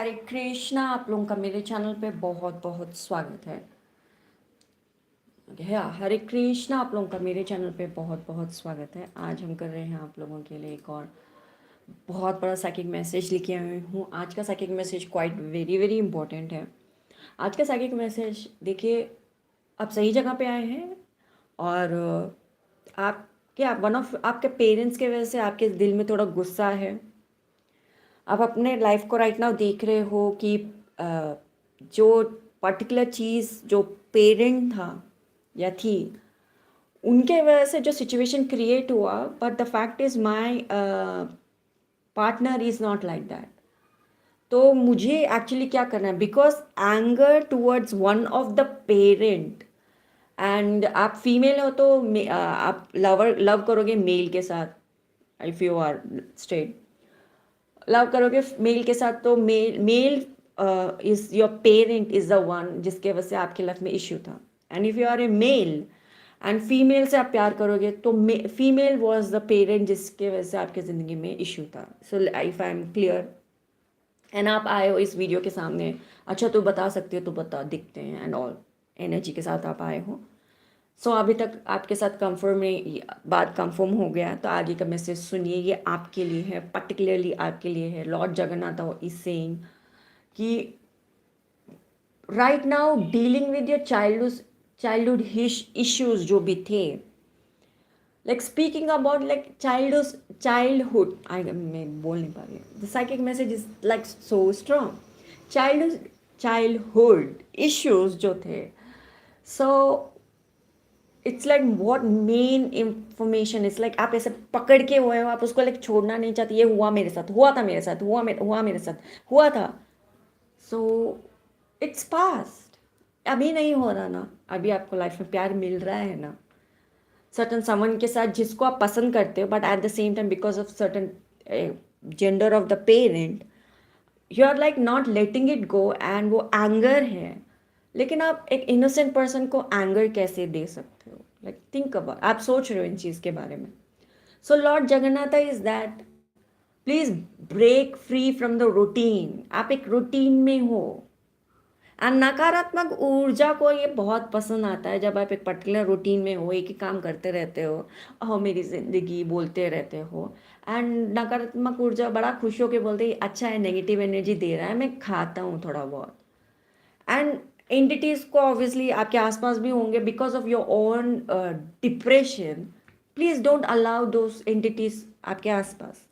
हरे कृष्णा। आप लोगों का मेरे चैनल पे बहुत बहुत स्वागत है। हरे कृष्णा। आप लोगों का मेरे चैनल पे बहुत बहुत स्वागत है। आज हम कर रहे हैं आप लोगों के लिए एक और बहुत बड़ा साइकिक मैसेज लेके आई हूँ। आज का psychic message quite very very important है। आज का साइकिक मैसेज देखिए, आप सही जगह पे आए हैं। और आप वन ऑफ आपके पेरेंट्स के वजह से आपके दिल में थोड़ा गुस्सा है। आप अपने लाइफ को राइट नाउ देख रहे हो कि जो पर्टिकुलर चीज़ जो पेरेंट था या थी, उनके वजह से जो सिचुएशन क्रिएट हुआ, but the fact is my partner is not like that. तो मुझे एक्चुअली क्या करना है, because anger towards one of the parent, and आप फीमेल हो तो आप लव करोगे मेल के साथ। If you are straight love करोगे मेल के साथ, तो male male is your parent is the one जिसके वजह से आपके लाइफ में इश्यू था। And if you are a male and female से आप प्यार करोगे तो फीमेल वॉज द पेरेंट जिसके वजह से आपके ज़िंदगी में इश्यू था। So if I am clear, and आप आए हो इस वीडियो के सामने, अच्छा तो बता सकते हो तो बता, दिखते हैं एंड ऑल एनर्जी के साथ आप आए हो। सो अभी तक आपके साथ कंफर्म नहीं, बात कंफर्म हो गया, तो आगे का मैसेज सुनिए। ये आपके लिए है, पर्टिकुलरली आपके लिए है। लॉर्ड जगन्नाथ इज सेइंग कि right now dealing with your childhood issues जो भी थे, like speaking about like childhood I मैं बोल नहीं पा रही, the psychic message is like so strong. Childhood issues जो थे, सो इट्स लाइक बहुत मेन इंफॉर्मेशन। इट्स लाइक आप ऐसे पकड़ के हुए हो, आप उसको लाइक छोड़ना नहीं चाहते। ये हुआ मेरे साथ, हुआ था मेरे साथ, हुआ मेरे साथ हुआ था। So its past. अभी नहीं हो रहा ना, अभी आपको लाइफ में प्यार मिल रहा है ना सर्टन समवन के साथ जिसको आप पसंद करते हो, but at the same time because of certain gender of the parent you are like not letting it go, and वो एंगर है। लेकिन आप एक इनोसेंट पर्सन को एंगर कैसे दे सकते हो? लाइक थिंक अबाउट, आप सोच रहे हो इन चीज़ के बारे में। So Lord Jagannath is that please break free from the routine. आप एक रूटीन में हो, एंड नकारात्मक ऊर्जा को ये बहुत पसंद आता है जब आप एक पर्टिकुलर रूटीन में हो, एक ही काम करते रहते हो, और मेरी ज़िंदगी बोलते रहते हो। एंड नकारात्मक ऊर्जा बड़ा खुश होकर बोलते हैं अच्छा है, नेगेटिव एनर्जी दे रहा है, मैं खाता हूँ थोड़ा बहुत। एंड एंटिटीज को ऑब्वियसली आपके आसपास भी होंगे because of your own depression. Please don't allow those entities आपके आसपास।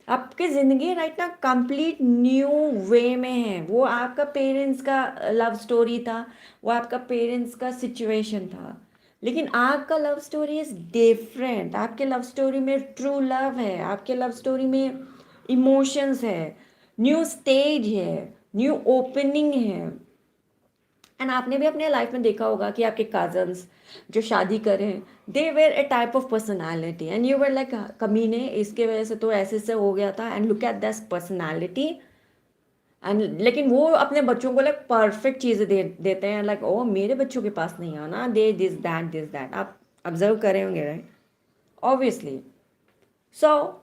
आपकी ज़िंदगी राइट ना कंप्लीट न्यू वे में है। वो आपका पेरेंट्स का लव स्टोरी था, वो आपका पेरेंट्स का सिचुएशन था, लेकिन आपका लव स्टोरी इज़ डिफरेंट। आपके लव स्टोरी में ट्रू लव है, आपके लव स्टोरी में इमोशंस है, न्यू स्टेज है, न्यू ओपनिंग है। एंड आपने भी अपने लाइफ में देखा होगा कि आपके कजन्स जो शादी करें, they were A type of personality, and you were like कमीने, इसके वजह से तो ऐसे से हो गया था, and look at this personality. And लेकिन वो अपने बच्चों को लाइक परफेक्ट चीज़ें देते हैं, लाइक ओ मेरे बच्चों के पास नहीं आना, दे दिस दैट। आप ऑब्जर्व करे होंगे right, obviously. So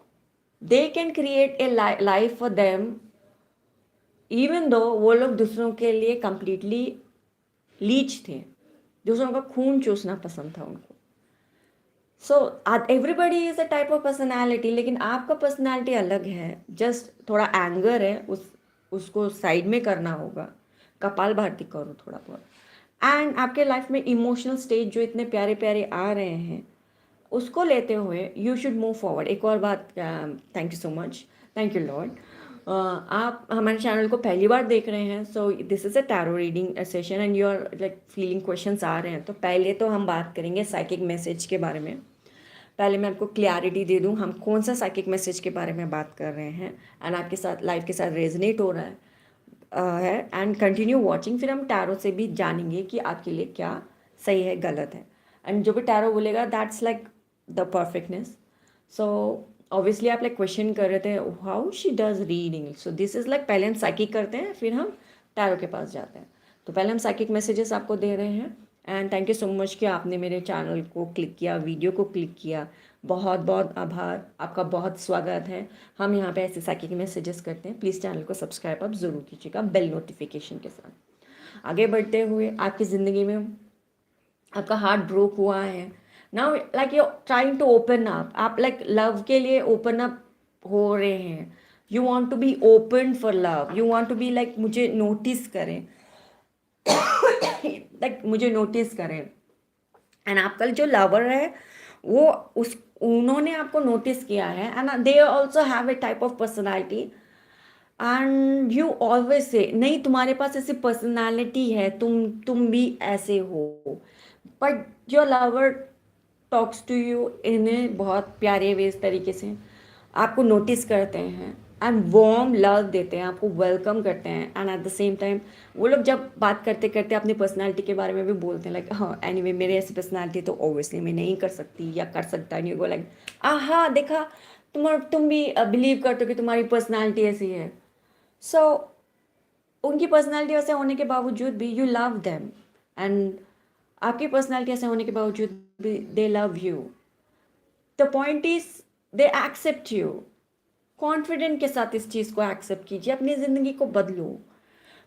they can create a life for them, even though वो लोग दूसरों के लिए कंप्लीटली लीच थे, दूसरों का खून चूसना पसंद था उनको। So everybody is a type of personality, लेकिन आपका पर्सनैलिटी अलग है। जस्ट थोड़ा एंगर है, उसको साइड में करना होगा, कपाल भाती करो थोड़ा बहुत। एंड आपके लाइफ में इमोशनल स्टेज जो इतने प्यारे प्यारे आ रहे हैं, उसको लेते हुए यू शुड मूव फॉरवर्ड। एक और बात, thank you so much, thank you Lord. आप हमारे चैनल को पहली बार देख रहे हैं, so this is a tarot reading session and you are like feeling questions आ रहे हैं, तो पहले तो हम बात करेंगे साइकिक मैसेज के बारे में। पहले मैं आपको क्लैरिटी दे दूं हम कौन सा साइकिक मैसेज के बारे में बात कर रहे हैं, एंड आपके साथ लाइफ के साथ रेजनेट हो रहा है एंड कंटिन्यू वॉचिंग। फिर हम टैरो से भी जानेंगे कि आपके लिए क्या सही है गलत है, एंड जो भी टैरो बोलेगा that's like the perfectness. So obviously आप लाइक क्वेश्चन कर रहे थे how she does reading, so this is like पहले हम साइकिक करते हैं फिर हम टैरो के पास जाते हैं। तो पहले हम साइकिक मैसेजेस आपको दे रहे हैं, and thank you so much कि आपने मेरे चैनल को क्लिक किया, वीडियो को क्लिक किया। बहुत बहुत आभार, आपका बहुत स्वागत है। हम यहाँ पे ऐसे साइकिक में सजेस्ट करते हैं। प्लीज़ चैनल को सब्सक्राइब आप ज़रूर कीजिएगा बेल नोटिफिकेशन के साथ। आगे बढ़ते हुए आपकी ज़िंदगी में आपका हार्ट ब्रोक हुआ है, now like you trying to open up, आप लाइक लव के लिए ओपन अप हो रहे हैं। You want to be open for love, you want to be like मुझे नोटिस करें, लाइक मुझे नोटिस करें। एंड आपका जो लवर है वो उस उन्होंने आपको नोटिस किया है, and they also have a type of personality, and you always say नहीं तुम्हारे पास ऐसी पर्सनैलिटी है, तुम भी ऐसे हो, but your lover talks to you in a बहुत प्यारे वेज तरीके से, आपको नोटिस करते हैं एंड वार्म लव देते हैं, आपको वेलकम करते हैं। And at the same time वो लोग जब बात करते करते अपनी पर्सनालिटी के बारे में भी बोलते हैं, लाइक हाँ एनीवे मेरी ऐसी पर्सनालिटी तो ओबियसली मैं नहीं कर सकती या कर सकता नहीं, वो लाइक हाँ देखा तुम भी बिलीव करते हो कि तुम्हारी पर्सनालिटी ऐसी है। सो उनकी पर्सनालिटी वैसे होने के बावजूद भी यू लव देम, एंड आपकी पर्सनालिटी ऐसे होने के बावजूद भी they love you. The point is they accept you. Confident के साथ इस चीज़ को एक्सेप्ट कीजिए, अपनी ज़िंदगी को बदलो।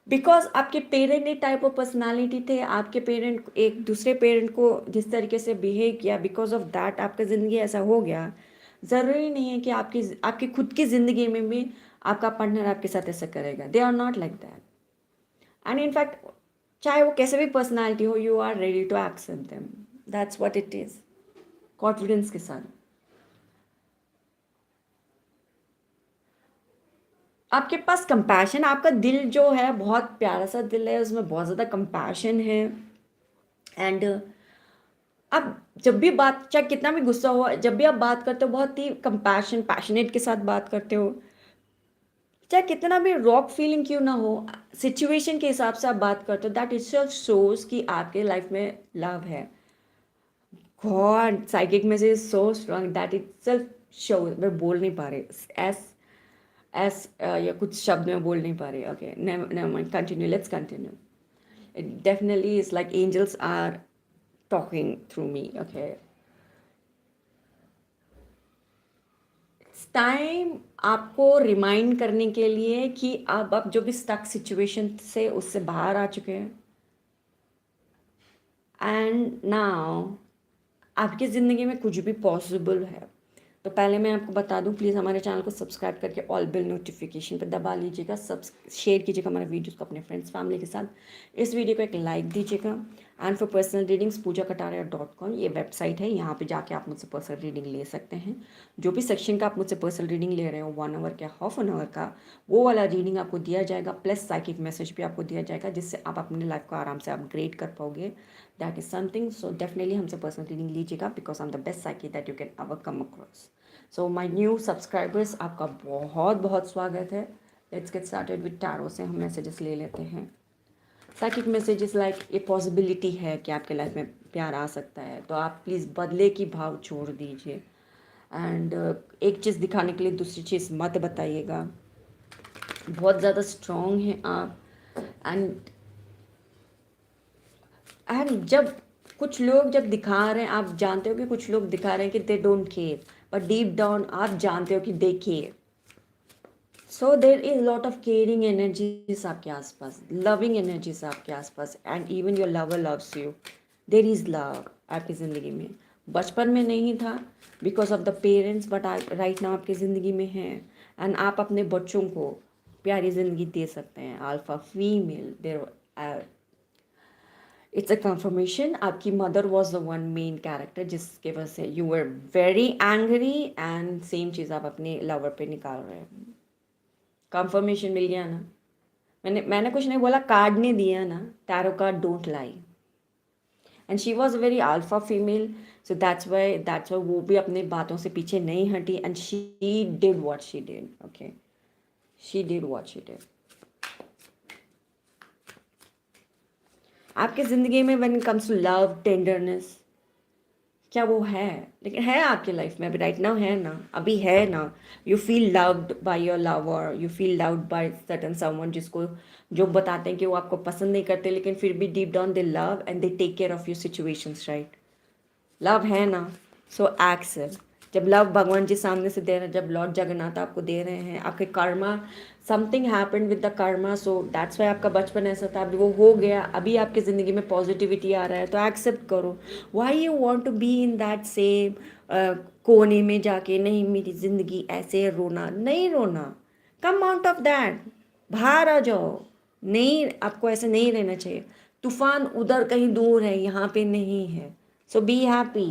बिकॉज आपके पेरेंट एक टाइप ऑफ पर्सनालिटी थे, आपके पेरेंट एक दूसरे पेरेंट को जिस तरीके से बिहेव किया, बिकॉज ऑफ दैट आपका ज़िंदगी ऐसा हो गया। ज़रूरी नहीं है कि आपकी आपकी खुद की ज़िंदगी में भी आपका पार्टनर आपके साथ ऐसा करेगा। They are not like that, and in fact चाहे वो कैसे भी पर्सनालिटी हो, you are ready to accept them. That's what it is, confidence के साथ। आपके पास कंपैशन, आपका दिल जो है बहुत प्यारा सा दिल है, उसमें बहुत ज़्यादा कंपैशन है। एंड आप जब भी बात, चाहे कितना भी गुस्सा हो, जब भी आप बात करते हो बहुत ही कंपैशन पैशनेट के साथ बात करते हो, चाहे कितना भी रॉक फीलिंग क्यों ना हो, सिचुएशन के हिसाब से आप बात करते हो, दैट इटसेल्फ शोज कि आपके लाइफ में लव है। God psychic message so strong that itself shows. मैं बोल नहीं पा रही एस एस या कुछ शब्द में बोल नहीं पा रही। Okay never mind, continue, let's continue. It definitely is like angels are talking through me. Okay, it's time आपको रिमाइंड करने के लिए कि आप जो भी स्टक सिचुएशन से उससे बाहर आ चुके हैं, एंड नाउ आपकी ज़िंदगी में कुछ भी पॉसिबल है। तो पहले मैं आपको बता दूं, प्लीज़ हमारे चैनल को सब्सक्राइब करके ऑल बेल नोटिफिकेशन पर दबा लीजिएगा, सब शेयर कीजिएगा हमारे वीडियोस को अपने फ्रेंड्स फैमिली के साथ। इस वीडियो को एक लाइक दीजिएगा। एंड फॉर पर्सनल रीडिंग्स पूजाकटारिया.com ये वेबसाइट है, यहाँ पे जाके आप मुझसे पर्सनल रीडिंग ले सकते हैं। जो भी सेक्शन का आप मुझसे पर्सनल रीडिंग ले रहे हो, 1 आवर का, हाफ एन आवर का, वो वाला रीडिंग आपको दिया जाएगा, प्लस साइकिक मैसेज भी आपको दिया जाएगा, जिससे आप अपने लाइफ को आराम से अपग्रेड कर पाओगे। That is something, so definitely हमसे पर्सनल रीडिंग लीजिएगा, because I am the best psychic that you can ever come across. So my new subscribers, आपका बहुत बहुत स्वागत है। Let's get started with tarot से हम मैसेजेस ले लेते हैं। साइकिक मैसेजेस लाइक ये पॉसिबिलिटी है कि आपके लाइफ में प्यार आ सकता है, तो आप प्लीज़ बदले की भाव छोड़ दीजिए। एंड एक चीज़ दिखाने के लिए दूसरी चीज़ मत बताइएगा। बहुत ज़्यादा स्ट्रॉन्ग हैं आप। एंड जब कुछ लोग जब दिखा रहे हैं, आप जानते हो कि कुछ लोग दिखा रहे हैं कि they don't care, but deep down आप जानते हो कि they care. So there is lot of caring energies आपके आसपास, लविंग एनर्जीज आपके आसपास, and even your lover loves you. There is love आपकी ज़िंदगी में। बचपन में नहीं था because of the parents, but right now आपकी ज़िंदगी में है। एंड आप अपने बच्चों को प्यारी ज़िंदगी दे सकते हैं। Alpha female, there it's a confirmation. आपकी mother was the one main character जिसके वजह से you were very angry, and same चीज़ आप अपने लवर पे निकाल रहे हैं। कंफर्मेशन मिल गया ना। मैंने कुछ नहीं बोला, कार्ड नहीं दिया ना, tarot card don't lie. And she was very alpha female, so that's why वो भी अपने बातों से पीछे नहीं हटी, and she did what she did. Okay, she did what she did. आपके ज़िंदगी में when it comes to love, tenderness, क्या वो है? लेकिन है आपकी लाइफ में अभी, राइट नाउ है ना, अभी है ना। You feel loved by your lover, you feel loved by certain someone जिसको, जो बताते हैं कि वो आपको पसंद नहीं करते, लेकिन फिर भी deep down they love and they take care of your situations, right? Love है ना, सो एक्सेप्ट, जब लव भगवान जी सामने से दे रहे हैं, जब लॉर्ड जगन्नाथ आपको दे रहे हैं, आपके Karma, something happened with the Karma, so that's Y आपका बचपन ऐसा था, अभी वो हो गया, अभी आपकी ज़िंदगी में पॉजिटिविटी आ रहा है, तो एक्सेप्ट करो। Why you want to be in that same कोने में जाके, नहीं मेरी ज़िंदगी ऐसे, रोना नहीं, रोना, कम आउट ऑफ दैट, बाहर आ जाओ। नहीं, आपको ऐसे नहीं रहना चाहिए। तूफान उधर कहीं दूर है, यहाँ पे नहीं है। So be happy,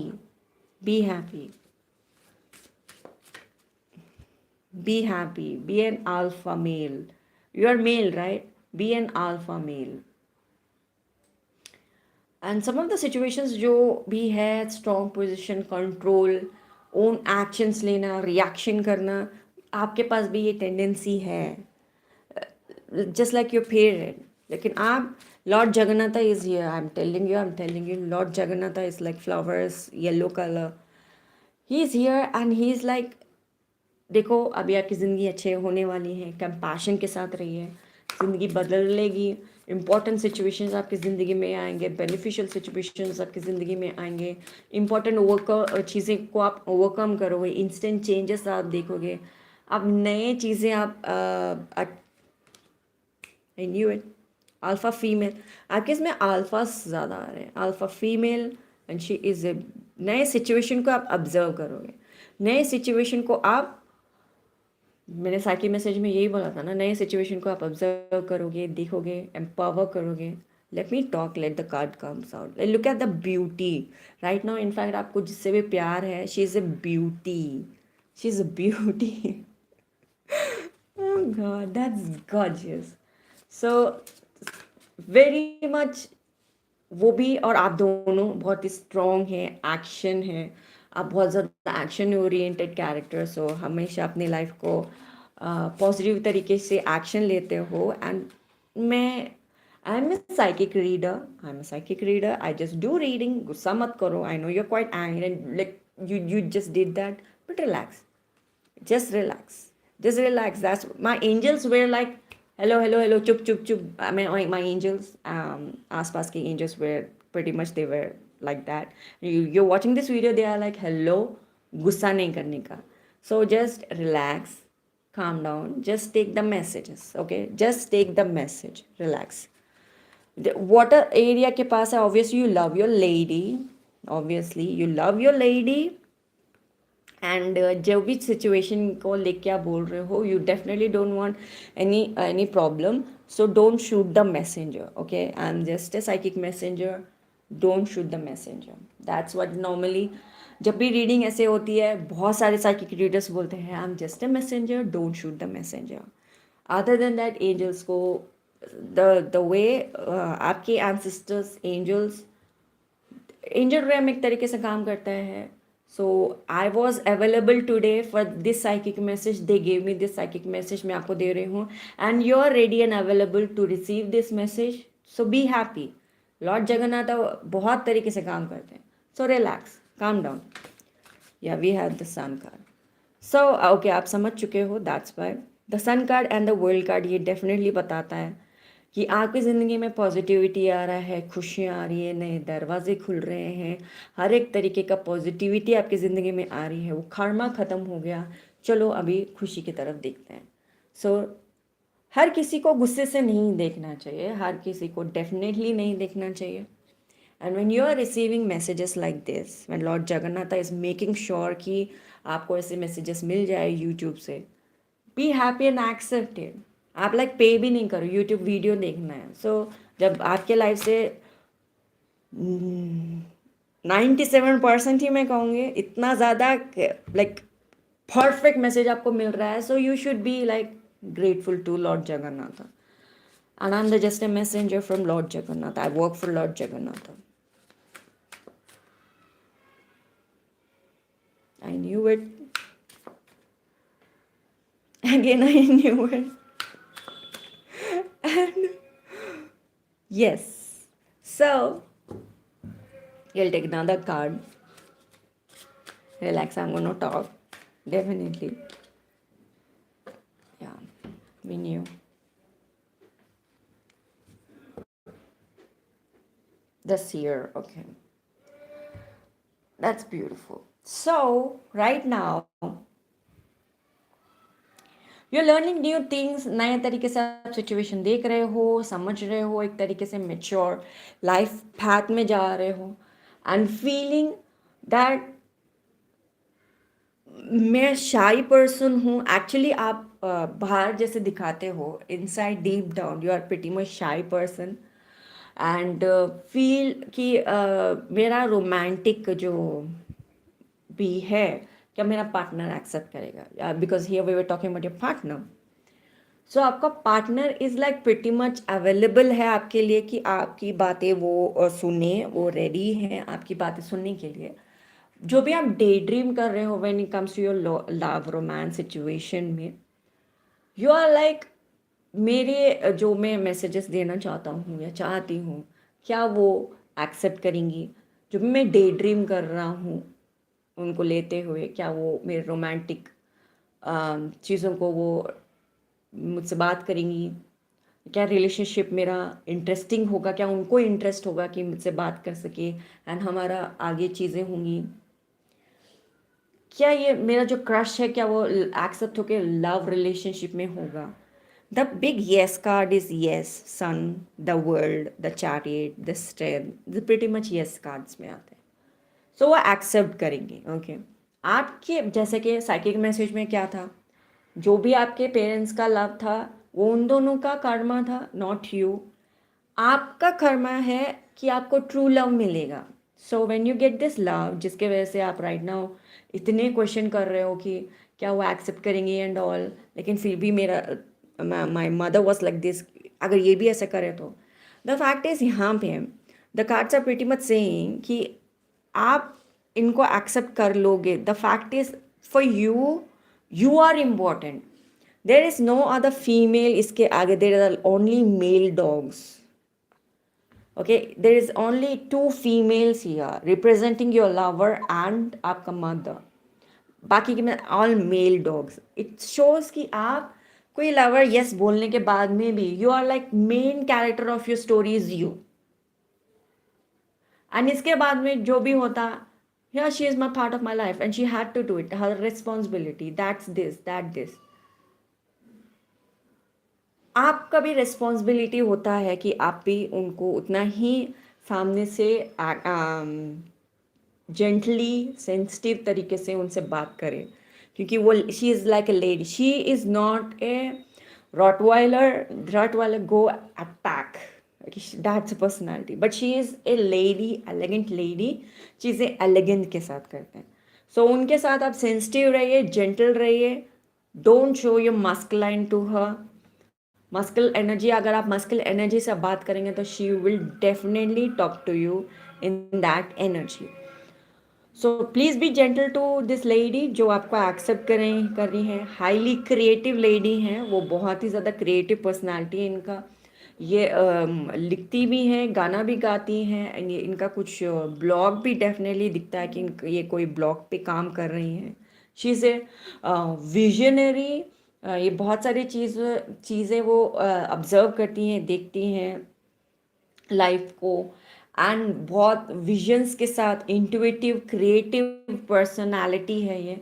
be happy, be happy, be an alpha male. You are male, right? Be an alpha male. And some of the situations जो भी है, strong position, control, own actions लेना, reaction करना, आपके पास भी ये tendency है, just like your parent. लेकिन आप, Lord Jagannatha is here. I'm telling you, Lord Jagannatha is like flowers, yellow color. He's here and he's like, देखो अभी आपकी ज़िंदगी अच्छे होने वाली है, कंपैशन के साथ रहिए, ज़िंदगी बदलेगी, इंपॉर्टेंट सिचुएशंस आपकी ज़िंदगी में आएंगे, बेनिफिशियल सिचुएशंस आपकी ज़िंदगी में आएंगे, इंपॉर्टेंट चीज़ें को आप ओवरकम करोगे, इंस्टेंट चेंजेस आप देखोगे, आप नए चीज़ें आप I knew it. Alpha female, आपके इसमें अल्फ़ास ज़्यादा आ रहे हैं, alpha female, and she is ए, नए सिचुएशन को आप ऑब्जर्व करोगे, नए सिचुएशन को आप, मैंने साइकी मैसेज में यही बोला था ना, नए सिचुएशन को आप ऑब्जर्व करोगे, देखोगे, एम्पावर करोगे। Let me talk, let the card comes out, look at the beauty right now. In fact आपको जिससे भी प्यार है, she is A beauty, she is a beauty. Oh God, that's gorgeous. So very much, वो भी और आप दोनों बहुत ही स्ट्रॉन्ग हैं, एक्शन है, आप बहुत ज़्यादा एक्शन ओरिएंटेड कैरेक्टर्स हो, हमेशा अपनी लाइफ को पॉजिटिव तरीके से एक्शन लेते हो। एंड मैं, I am a psychic reader, I just do reading, गुस्सा मत करो, I know you are quite angry, like you just did that, but relax, just relax, just relax. That's my angels were like, hello, hello, hello, chup chup chup. I mean, my angels, आसपास के angels were pretty much, they were like that. You're watching this video, they are like, hello, गुस्सा नहीं करने का, so just relax, calm down, just take the messages, okay, just take the message, relax. The water area के पास है, obviously you love your lady, obviously you love your lady. And जो भी situation को लेके आप बोल रहे हो, you definitely don't want any problem, so don't shoot the messenger, okay, I am just A psychic messenger, don't shoot the messenger, that's what normally जब भी रीडिंग ऐसे होती है, बहुत सारे साइकिक रीडर्स बोलते हैं, I am just a messenger, don't shoot the messenger. Other than that, angels को द वे आपके एंसेस्टर्स, एंजल्स, एंजल रैम एक तरीके से काम करता है। So I was available today for this psychic message, they gave me this psychic message, मैं आपको दे रही हूँ, and you are ready and available to receive this message, so be happy. Lord Jagannath बहुत तरीके से काम करते हैं, सो रिलैक्स, काम डाउन। या we have the sun card, so okay, आप समझ चुके हो, that's why the sun card and the world card ये डेफिनेटली बताता है कि आपकी ज़िंदगी में पॉजिटिविटी आ रहा है, खुशियाँ आ रही है, नए दरवाजे खुल रहे हैं, हर एक तरीके का पॉजिटिविटी आपकी ज़िंदगी में आ रही है, वो कर्मा ख़त्म हो गया, चलो अभी खुशी की तरफ देखते हैं। सो हर किसी को गुस्से से नहीं देखना चाहिए, हर किसी को डेफिनेटली नहीं देखना चाहिए। And when you are receiving messages like this, when lord Jagannath is making sure कि आपको ऐसे मैसेजेस मिल जाए यूट्यूब से, be happy and accept it. आप लाइक पे भी नहीं करो, यूट्यूब वीडियो देखना है। सो जब आपके लाइफ से 97% ही मैं कहूँगी, इतना ज़्यादा लाइक परफेक्ट मैसेज आपको मिल रहा है, so you should be like grateful to Lord Jagannath, and I am the just a messenger from lord Jagannath, I work for lord Jagannath. I knew it. Again, I knew it. And yes. So, you'll take another card. Relax, I'm going to talk. Definitely. Yeah, we knew. The seer, okay. That's beautiful. So right now you are learning new things, नए तरीके से आप situation देख रहे हो, समझ रहे हो, एक तरीके से मेच्योर लाइफ पाथ में जा रहे हो एंड फीलिंग दैट मैं शाई पर्सन हूँ। एक्चुअली आप बाहर जैसे दिखाते हो, inside deep down you are pretty much shy person and feel कि मेरा रोमांटिक जो भी है, क्या मेरा पार्टनर एक्सेप्ट करेगा, because here we were talking about your partner. सो आपका partner is like pretty much available है आपके लिए कि आपकी बातें वो सुने, वो रेडी हैं आपकी बातें सुनने के लिए। जो भी आप डे ड्रीम कर रहे हो when it comes to your love romance situation में, यू आर लाइक मेरे जो मैं मैसेजेस देना चाहता हूँ या चाहती हूँ, क्या वो एक्सेप्ट करेंगी? जो भी मैं डे ड्रीम कर रहा हूँ उनको लेते हुए, क्या वो मेरे रोमांटिक चीज़ों को वो मुझसे बात करेंगी? क्या रिलेशनशिप मेरा इंटरेस्टिंग होगा? क्या उनको इंटरेस्ट होगा कि मुझसे बात कर सके एंड हमारा आगे चीज़ें होंगी? क्या ये मेरा जो क्रश है, क्या वो एक्सेप्ट होके लव रिलेशनशिप में होगा? The big yes card is yes, sun, the world, the chariot, the strength, the pretty much yes cards में आते हैं। सो वो एक्सेप्ट करेंगे। ओके, आपके जैसे कि साइकिक मैसेज में क्या था, जो भी आपके पेरेंट्स का लव था वो उन दोनों का कर्मा था, नॉट यू। आपका कर्मा है कि आपको ट्रू लव मिलेगा। So when you get this love, जिसके वजह से आप राइट नाउ इतने क्वेश्चन कर रहे हो कि क्या वो एक्सेप्ट करेंगे एंड ऑल, लेकिन फिर भी मेरा my mother was like this, अगर ये भी ऐसा करे तो द फैक्ट इज यहाँ पे the cards are pretty much saying कि आप इनको एक्सेप्ट कर लोगे। The fact is for you, you are important. There is no other female इसके आगे, there are only male dogs. Okay, there is only two females here representing your lover and आपका mother, बाकी के में all male dogs. It shows कि आप कोई lover yes बोलने के बाद में भी you are like main character of your story is you, and इसके बाद में जो भी होता, yeah she is my part of my life and she had to do it, her responsibility, that's this, that this। आपका भी responsibility होता है कि आप भी उनको उतना ही सामने से जेंटली सेंसिटिव तरीके से उनसे बात करें, क्योंकि वो she is like a lady, she is not a Rottweiler. Rottweiler go attack, that's a personality, but she is A lady, elegant lady, चीज़ें एलिगेंट के साथ करते हैं। सो उनके साथ आप सेंसिटिव रहिए, जेंटल रहिए, don't show your masculine to her. Muscle energy, अगर आप मस्कुल एनर्जी से बात करेंगे तो she will definitely talk to you in that energy. So please be gentle to this lady जो आपको एक्सेप्ट कर रही है। हाईली क्रिएटिव लेडी हैं वो, बहुत ही ज़्यादा क्रिएटिव पर्सनालिटी है इनका। ये लिखती भी हैं, गाना भी गाती हैं, ये इनका कुछ ब्लॉग भी डेफिनेटली दिखता है कि ये कोई ब्लॉग पे काम कर रही हैं। She is A visionary. ये बहुत सारी चीज़ें वो ऑब्ज़र्व करती हैं, देखती हैं लाइफ को, एंड बहुत विजन्स के साथ इंट्यूटिव क्रिएटिव पर्सनालिटी है ये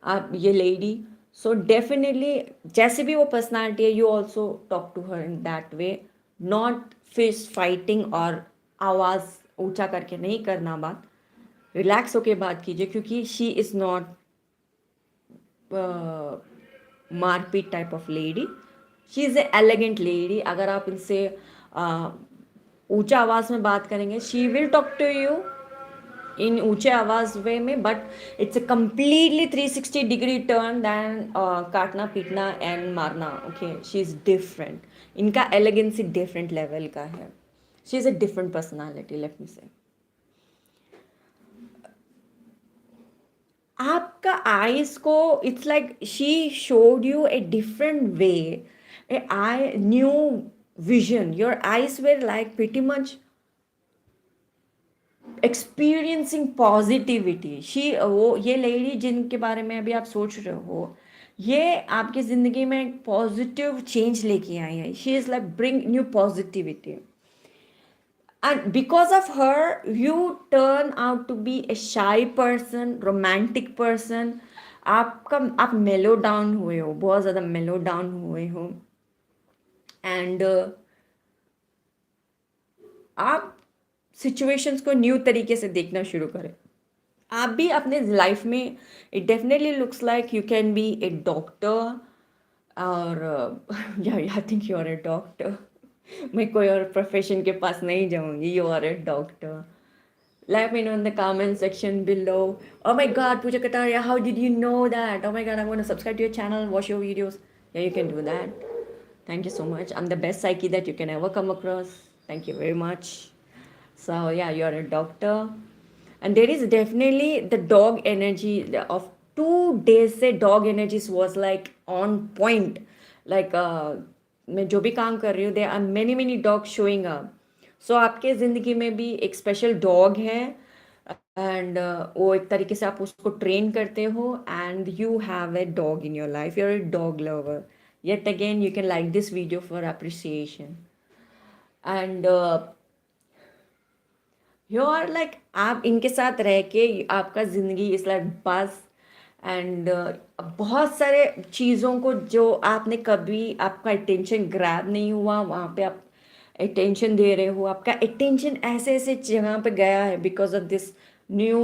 आप ये लेडी। सो डेफिनेटली जैसे भी वो पर्सनालिटी है, you also talk to her in that way, not fist fighting और आवाज़ ऊंचा करके नहीं करना बात, रिलैक्स होके बात कीजिए, क्योंकि शी इज़ नॉट मारपीट type of lady, she is a elegant lady. अगर आप इनसे ऊंचा आवाज़ में बात करेंगे, she will talk to you in ऊंचे आवाज़ वे में, but it's a completely 360 degree turn than काटना पीटना एंड मारना। ओके, शी इज़ डिफरेंट, इनका एलिगेंसी डिफरेंट लेवल का है। She is a different personality, let me से। आपका आईज को it's like she showed U a different way, A I knew vision. Your eyes were like pretty much experiencing positivity. वो ये lady जिनके बारे में अभी आप सोच रहे हो, ये आपकी ज़िंदगी में एक पॉजिटिव चेंज लेके आई है। She is like bring new positivity. and because of her you turn out to be a shy person, romantic person. आप मेलो डाउन हुए हो, बहुत ज़्यादा मेलो डाउन हुए हो, एंड आप सिचुएशंस को न्यू तरीके से देखना शुरू करें। आप भी अपने लाइफ में, it definitely looks like you can be a doctor, और या I think you are a doctor. मैं कोई और प्रोफेशन के पास नहीं जाऊंगी, you are a doctor. Let me know in the comment section below. Oh my god, Pooja Kataria, how did you know that? Oh my god, I'm going to subscribe to your channel, watch your videos. Yeah, you can do that. Thank you so much. I'm the best psyche that you can ever come across. Thank you very much. So, yeah, you're a doctor. And there is definitely the dog energy of 2 days. Say dog energies was like on point. Like, मैं जो भी काम कर रही हूँ, there are many many dogs showing up. सो आपके ज़िंदगी में भी एक स्पेशल डॉग है, एंड वो एक तरीके से आप उसको ट्रेन करते हो, and you have a dog in your life, you are a dog lover. Yet again you can like this video for appreciation, and you are like, आप इनके साथ रह के आपका ज़िंदगी इस लाइक बस, एंड बहुत सारे चीज़ों को जो आपने कभी आपका अटेंशन ग्रैब नहीं हुआ, वहाँ पे आप अटेंशन दे रहे हो। आपका अटेंशन ऐसे ऐसे जगह पे गया है because of this new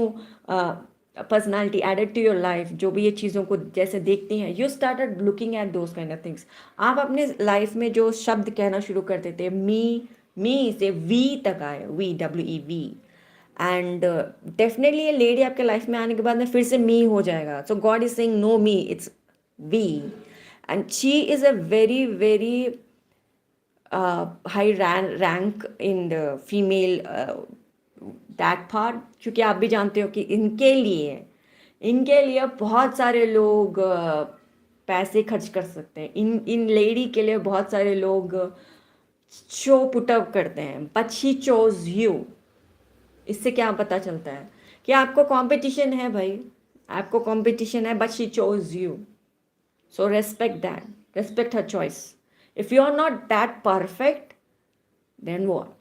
personality added to your life. जो भी ये चीज़ों को जैसे देखती हैं, you started looking at those kind of things. आप अपने लाइफ में जो शब्द कहना शुरू करते थे, मी से वी तक आए, वी, WEV, एंड डेफिनेटली ये लेडी आपके लाइफ में आने के बाद में फिर से मी हो जाएगा। So God is saying no me, it's we, and she is a very very high rank in the female that part, क्योंकि आप भी जानते हो कि इनके लिए बहुत सारे लोग पैसे खर्च कर सकते हैं। इन लेडी के लिए बहुत सारे लोग शो पुटअप करते हैं, बट शी चोज यू। इससे क्या पता चलता है कि आपको कंपटीशन है भाई, आपको कंपटीशन है, but she chose you. So respect that, respect her choice. If you are not that perfect, then what?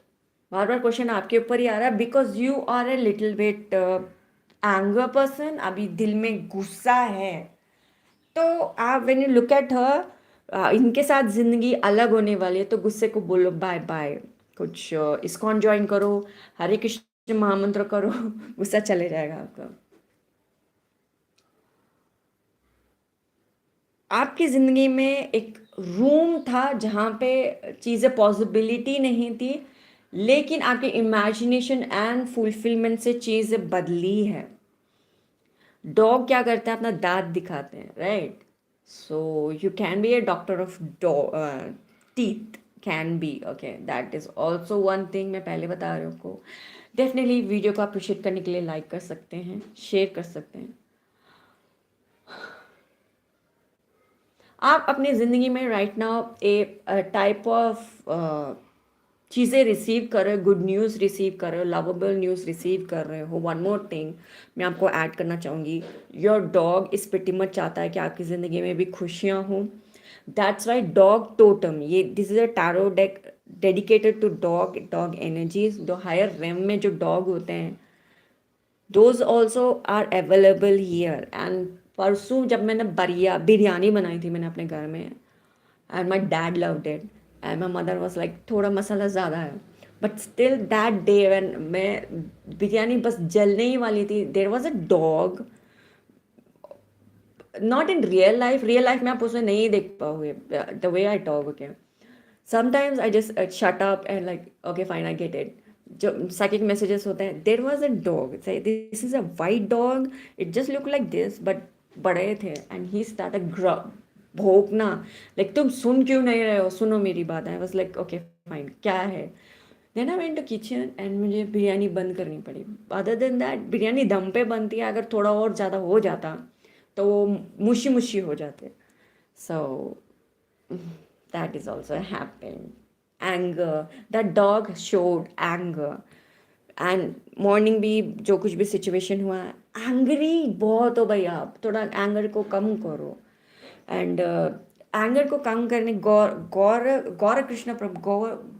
बार बार क्वेश्चन आपके ऊपर ही आ रहा है, because you are a little bit anger person. अभी दिल में गुस्सा है, तो आप when you look at her, इनके साथ जिंदगी अलग होने वाली है, तो गुस्से को बोलो बाय बाय। कुछ इस्कॉन ज्वाइन करो, हरे कृष्ण महामंत्र करो, गुस्सा चले जाएगा आपका। आपकी ज़िंदगी में एक रूम था जहाँ पे चीज़ें पॉसिबिलिटी नहीं थी, लेकिन आपके इमेजिनेशन एंड फुलफिलमेंट से चीज़ें बदली है। डॉग क्या करते हैं? अपना दांत दिखाते हैं, right? So you can be a doctor of teeth, can be, okay, that is also one thing. मैं पहले बता रही हूँ आपको। डेफिनेटली वीडियो को अप्रिशिएट करने के लिए लाइक कर सकते हैं, शेयर कर सकते हैं। आप अपनी ज़िंदगी में right now A type of चीज़ें रिसीव कर रहे हो, गुड न्यूज़ रिसीव कर रहे हो, लवेबल न्यूज़ रिसीव कर रहे हो। वन मोर थिंग मैं आपको ऐड करना चाहूँगी, योर डॉग इस पिटी मच चाहता है कि आपकी ज़िंदगी में भी खुशियाँ हों। दैट्स वाई डॉग टोटम, ये this is a tarot deck dedicated to dog energies. जो हायर रेम में जो डॉग होते हैं, those also are available here. And परसों जब मैंने बिरयानी बनाई थी मैंने अपने घर में, and my dad loved it, and my mother was like थोड़ा मसाला ज़्यादा है, but still that day when मैं बिरयानी बस जलने ही वाली थी, there was a dog, not in real life में आप उसे नहीं देख पाओगे the way I talk, okay. Sometimes I just shut up and like okay fine, I get it. जो साइकिक मैसेजेस होते हैं, there was a dog, this is a white dog, it just look like this, but बड़े थे, and he started भोंकना, like तुम सुन क्यों नहीं रहे हो, सुनो मेरी बात। I was like okay fine, क्या है? Then I went to kitchen and मुझे बिरयानी बंद करनी पड़ी। अदर देन दैट, बिरयानी दम पे बनती है, अगर थोड़ा और ज़्यादा हो जाता तो वो मुशी मुशी हो जाते। So that is also happened. Anger, that dog showed anger, and morning भी जो कुछ भी सिचुएशन हुआ, एंग्री बहुत हो भाई, आप थोड़ा एंगर को कम करो। एंड एंगर को कम करने गौर गौर गौर कृष्ण प्रभु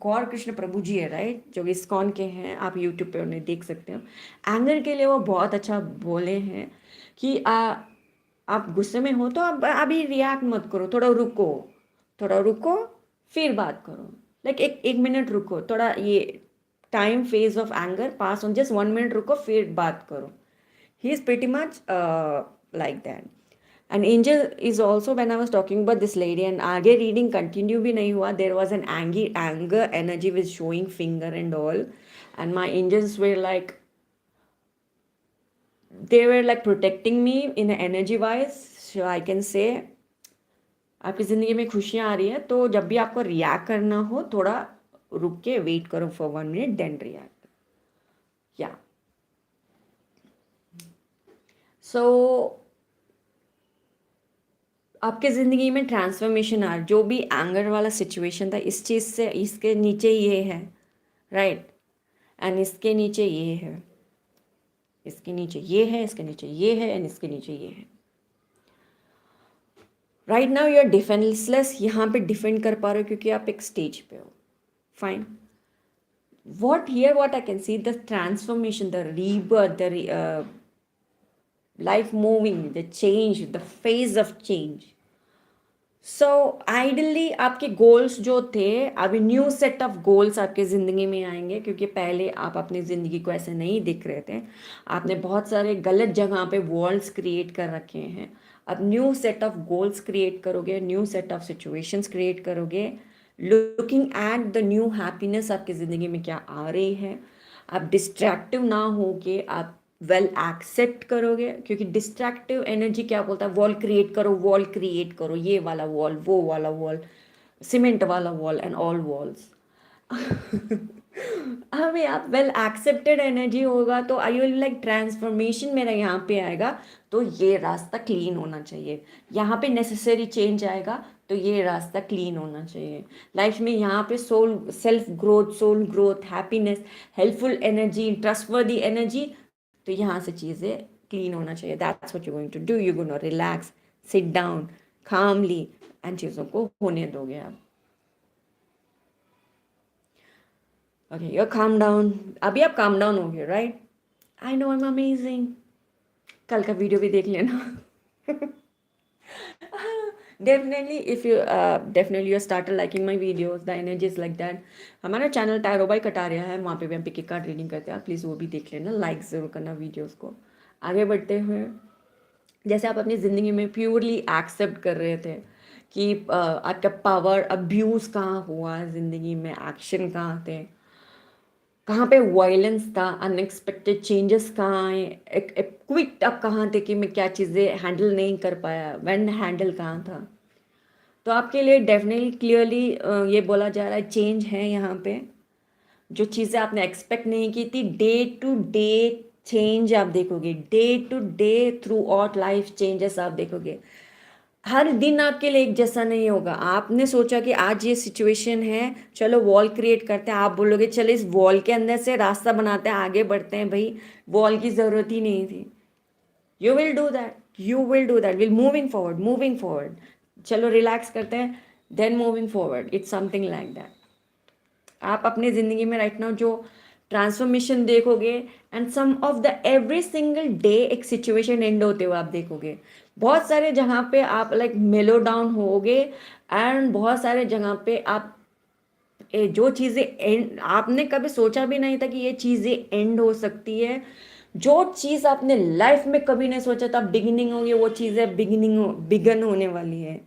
गौर कृष्ण प्रभु जी है, राइट, जो इस्कॉन के हैं, आप यूट्यूब पे उन्हें देख सकते हो। एंगर के लिए वो बहुत अच्छा बोले हैं कि आप गुस्से में हो तो आप अभी रिएक्ट मत करो, थोड़ा रुको, फिर बात करो। लाइक एक मिनट रुको, थोड़ा ये time phase of anger pass on, just 1 minute रुको फिर बात करो। He is pretty much like that. And angel is also, when I was talking about this lady, and आगे रीडिंग कंटिन्यू भी नहीं हुआ, there was an anger energy with showing finger and all, and my angels were like, they were like protecting me in an energy wise, so I can say आपकी ज़िंदगी में खुशियाँ आ रही है तो जब भी आपको रिएक्ट करना हो थोड़ा रुक के वेट करो फॉर 1 मिनट, देन रिएक्ट। या सो आपके ज़िंदगी में ट्रांसफॉर्मेशन आ, जो भी एंगर वाला सिचुएशन था, इस चीज़ से इसके नीचे ये है, राइट, एंड इसके नीचे ये है, इसके नीचे ये है, इसके नीचे ये है, एंड इसके नीचे ये है। Right now you are defenceless, यहाँ पे डिफेंड कर पा रहे हो क्योंकि आप एक स्टेज पे हो, fine. what I can see, the transformation, the rebirth, the life moving, the change, the phase of change. So ideally आपके गोल्स जो थे, अभी न्यू सेट ऑफ गोल्स आपके ज़िंदगी में आएंगे, क्योंकि पहले आप अपनी ज़िंदगी को ऐसे नहीं दिख रहे थे, आपने बहुत सारे गलत जगह पे वॉल्स क्रिएट कर रखे हैं। अब new set of goals create करोगे, new set of situations create करोगे, looking at the new happiness आपकी ज़िंदगी में क्या आ रही है। आप डिस्ट्रैक्टिव ना हो के आप वेल एक्सेप्ट करोगे, क्योंकि डिस्ट्रैक्टिव एनर्जी क्या बोलता है, वॉल क्रिएट करो, ये वाला वॉल, वो वाला वॉल, सीमेंट वाला वॉल एंड ऑल वॉल्स। हमें आप वेल एक्सेप्टेड एनर्जी होगा तो आई विल लाइक ट्रांसफॉर्मेशन मेरा यहाँ पे आएगा, तो ये रास्ता क्लीन होना चाहिए, यहाँ पे नेसेसरी चेंज आएगा तो ये रास्ता क्लीन होना चाहिए। लाइफ में यहाँ पे soul growth, happiness, helpful energy, trustworthy energy, तो यहाँ से चीज़ें क्लीन होना चाहिए। That's what you going to do, you gonna relax, sit down calmly and चीज़ों को होने दोगे आप। ओके, यू काम डाउन, अभी आप काम डाउन हो गए, right. I know I am amazing, कल का वीडियो भी देख लेना। Definitely if you definitely you start liking my videos, the energy is like that. हमारा चैनल टैरो बाय कटारिया है, वहाँ पे भी हम पिक कार्ड रीडिंग करते हैं, प्लीज़ वो भी देख लेना, लाइक ज़रूर करना वीडियोज़ को। आगे बढ़ते हुए, जैसे आप अपनी ज़िंदगी में प्योरली एक्सेप्ट कर रहे थे कि आपका पावर अब्यूज़ कहाँ हुआ ज़िंदगी में, एक्शन कहाँ थे, कहाँ पे वायलेंस था, अनएक्सपेक्टेड चेंजेस कहाँ आए, एक क्विक आप कहाँ थे कि मैं क्या चीज़ें हैंडल नहीं कर पाया, व्हेन हैंडल कहाँ था। तो आपके लिए डेफिनेटली क्लियरली ये बोला जा रहा है, चेंज है यहाँ पे। जो चीज़ें आपने एक्सपेक्ट नहीं की थी, डे टू डे चेंज आप देखोगे, day to day throughout life changes आप देखोगे। हर दिन आपके लिए एक जैसा नहीं होगा। आपने सोचा कि आज ये सिचुएशन है, चलो वॉल क्रिएट करते हैं, आप बोलोगे चलो इस वॉल के अंदर से रास्ता बनाते हैं, आगे बढ़ते हैं, भाई वॉल की ज़रूरत ही नहीं थी। You will do that, will moving forward, चलो रिलैक्स करते हैं, then moving forward, it's something like that. आप अपनी ज़िंदगी में राइट नाउ जो ट्रांसफॉर्मेशन देखोगे, and some of the every single day एक सिचुएशन एंड होते हुए आप देखोगे। बहुत सारे जगह पे आप लाइक मेलो डाउन होगे, एंड बहुत सारे जगह पे आप जो चीज़ें एंड आपने कभी सोचा भी नहीं था कि ये चीज़ें एंड हो सकती है, जो चीज़ आपने लाइफ में कभी नहीं सोचा था बिगिनिंग होगी, वो चीज़ें बिगन होने वाली है।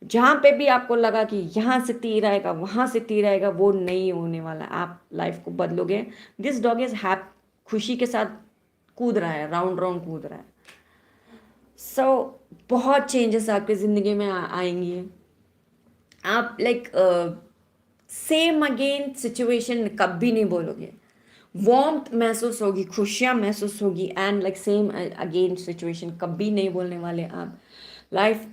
जहाँ पे भी आपको लगा कि यहाँ से तीर आएगा, वहाँ से तीर आएगा, वो नहीं होने वाला। आप लाइफ को बदलोगे। दिस डॉग इज खुशी के साथ कूद रहा है, राउंड राउंड कूद रहा है। सो बहुत चेंजेस आपकी ज़िंदगी में आएंगी। आप लाइक सेम अगेन सिचुएशन कभी नहीं बोलोगे, वार्मथ महसूस होगी, खुशियाँ महसूस होगी, and like same again situation कभी नहीं बोलने वाले आप। लाइफ